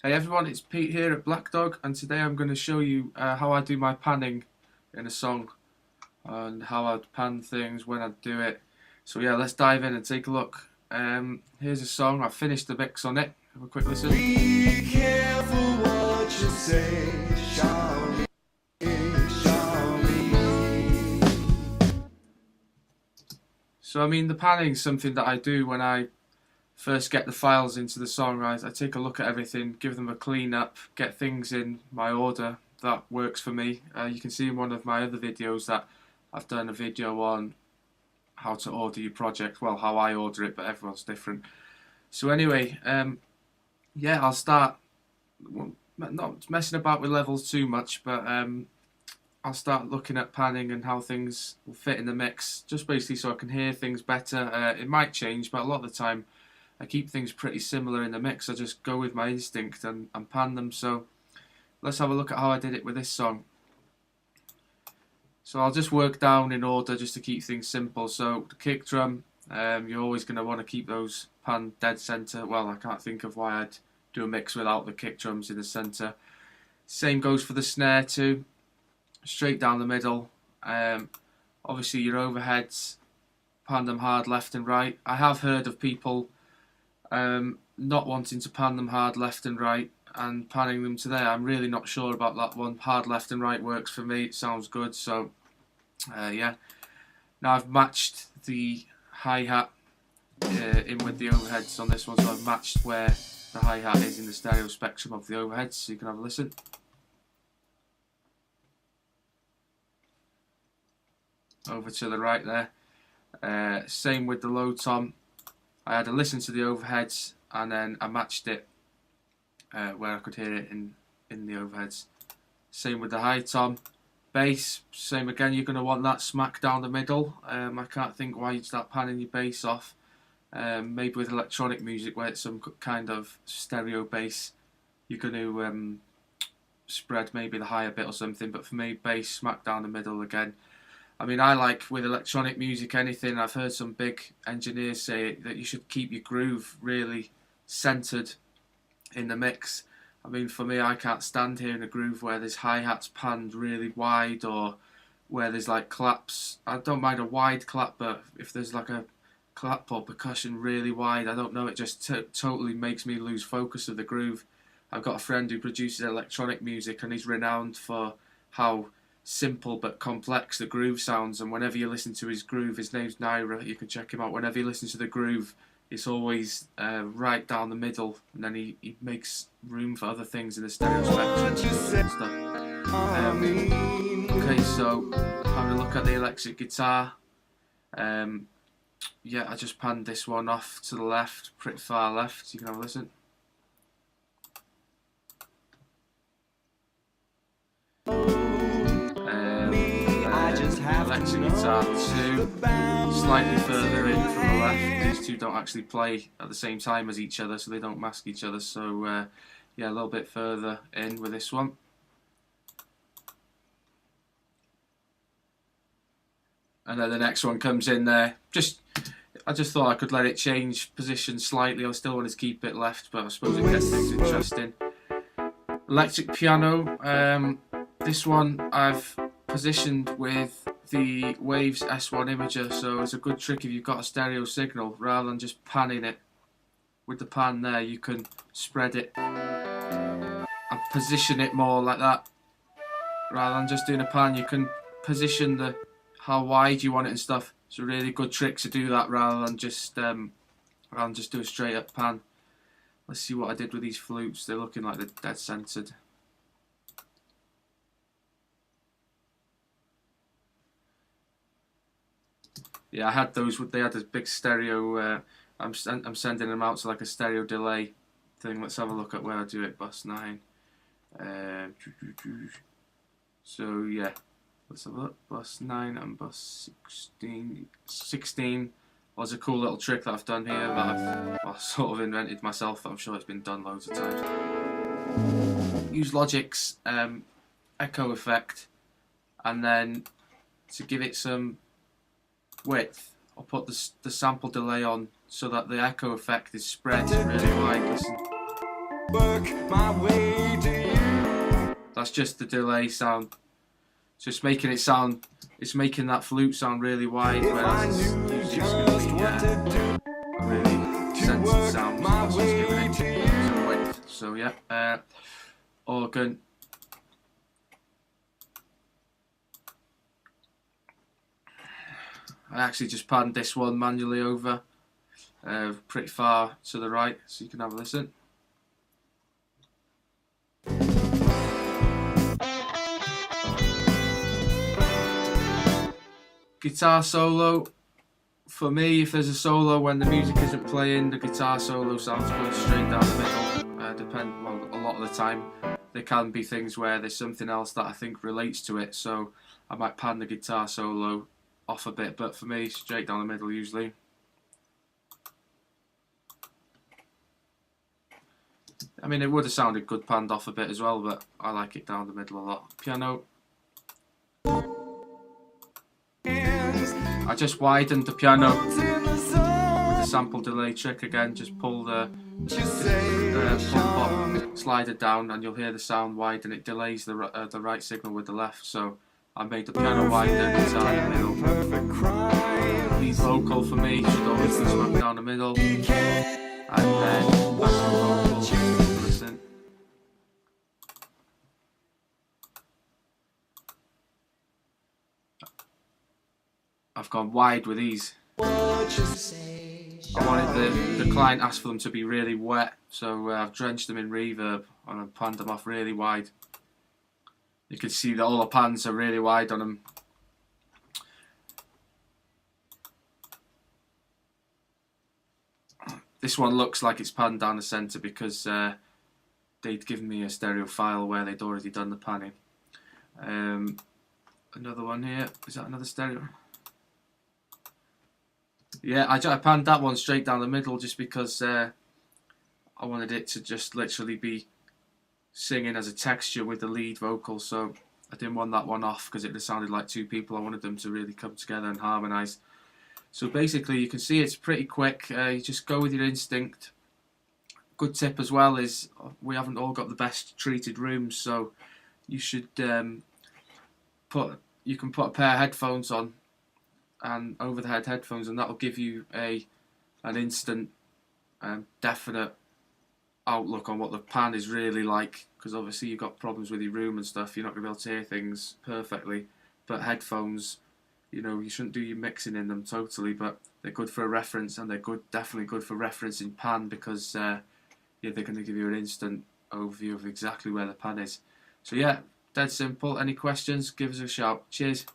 Hey everyone, it's Pete here at Black Dog, and today I'm going to show you how I do my panning in a song and how I'd pan things when I do it. So yeah, let's dive in and take a look. Here's a song. I've finished the mix on it. Have a quick listen. Be careful what you say, Charlie, Charlie. So I mean, the panning is something that I do when I first get the files into the song. I take a look at everything, give them a clean up, get things in my order that works for me. You can see in one of my other videos that I've done a video on how to order your project. Well, how I order it, but everyone's different. So anyway, yeah, I'll start, well, not messing about with levels too much, but I'll start looking at panning and how things will fit in the mix, just basically so I can hear things better. It might change, but a lot of the time I keep things pretty similar in the mix. I just go with my instinct and pan them. So let's have a look at how I did it with this song. So I'll just work down in order just to keep things simple. So the kick drum, you're always going to want to keep those pan dead center. Well, I can't think of why I'd do a mix without the kick drums in the center. Same goes for the snare too, straight down the middle. Obviously your overheads, pan them hard left and right. I have heard of people not wanting to pan them hard left and right and panning them to there. I'm really not sure about that one. Hard left and right works for me. It sounds good. So yeah. Now I've matched the hi-hat in with the overheads on this one, so I've matched where the hi-hat is in the stereo spectrum of the overheads, so you can have a listen. Over to the right there. Same with the low tom. I had to listen to the overheads and then I matched it where I could hear it in the overheads. Same with the high tom. Bass, same again, you're going to want that smack down the middle. I can't think why you'd start panning your bass off. Maybe with electronic music where it's some kind of stereo bass, you're going to spread maybe the higher bit or something, but for me, bass, smack down the middle again. I mean, I like with electronic music anything. I've heard some big engineers say that you should keep your groove really centered in the mix. I mean, for me, I can't stand hearing a groove where there's hi-hats panned really wide or where there's like claps. I don't mind a wide clap, but if there's like a clap or percussion really wide, I don't know, it just totally makes me lose focus of the groove. I've got a friend who produces electronic music and he's renowned for how simple but complex the groove sounds, and whenever you listen to his groove, his name's Naira, you can check him out. Whenever you listen to the groove, it's always right down the middle, and then he makes room for other things in the stereo spectrum and stuff. Okay, so having a look at the electric guitar, yeah, I just panned this one off to the left, pretty far left, so you can have a listen. Electric guitar 2, slightly further in from the left. These two don't actually play at the same time as each other, so they don't mask each other. So yeah, a little bit further in with this one. And then the next one comes in there. I just thought I could let it change position slightly. I still wanted to keep it left, but I suppose it gets things interesting. Electric piano. This one I've positioned with the Waves S1 imager, so it's a good trick if you've got a stereo signal. Rather than just panning it with the pan there, you can spread it and position it more like that. Rather than just doing a pan, you can position how wide you want it and stuff. It's a really good trick to do that rather than just do a straight up pan. Let's see what I did with these flutes. They're looking like they're dead centered. Yeah, I had those. They had this big stereo. I'm sending them out to like a stereo delay thing. Let's have a look at where I do it. Bus 9. So yeah, let's have a look. Bus 9 and bus 16. 16 was a cool little trick that I've done here that I've sort of invented myself. I'm sure it's been done loads of times. Use Logic's echo effect, and then to give it some width, I'll put the sample delay on so that the echo effect is spread really wide. Listen. work my way to you. That's just the delay sound. Just making it sound, it's making that flute sound really wide, If I whereas it's knew usually just going to be what to do a really sensitive work sound. So my that's just giving way it to you. some width. So yeah, organ. I actually just panned this one manually over, pretty far to the right, so you can have a listen. Guitar solo, for me, if there's a solo when the music isn't playing, the guitar solo sounds good straight down the middle. Well, a lot of the time there can be things where there's something else that I think relates to it, so I might pan the guitar solo off a bit, but for me, straight down the middle usually. I mean, it would have sounded good panned off a bit as well, but I like it down the middle a lot. Piano. I just widened the piano with the sample delay trick again. Just pull the pop slider down, and you'll hear the sound widen. It delays the right signal with the left. So I made the piano wider, guitar in the middle. Lead vocal for me should always be smack down the middle, and then backing vocal. Listen. I've gone wide with these. I wanted the client asked for them to be really wet, so I've drenched them in reverb and I've panned them off really wide. You can see that all the pans are really wide on them. This one looks like it's panned down the centre because they'd given me a stereo file where they'd already done the panning. Another one here. Is that another stereo? Yeah, I panned that one straight down the middle just because I wanted it to just literally be singing as a texture with the lead vocal, so I didn't want that one off because it just sounded like two people. I wanted them to really come together and harmonise. So basically you can see it's pretty quick. You just go with your instinct. Good tip as well is we haven't all got the best treated rooms, so you should you can put a pair of headphones on, and over-the-head headphones, and that'll give you an instant definite outlook on what the pan is really like, because obviously you've got problems with your room and stuff, you're not going to be able to hear things perfectly, but headphones, you know, you shouldn't do your mixing in them totally, but they're good for a reference, and they're definitely good for referencing pan, because yeah, they're going to give you an instant overview of exactly where the pan is. So yeah, dead simple. Any questions, give us a shout. Cheers.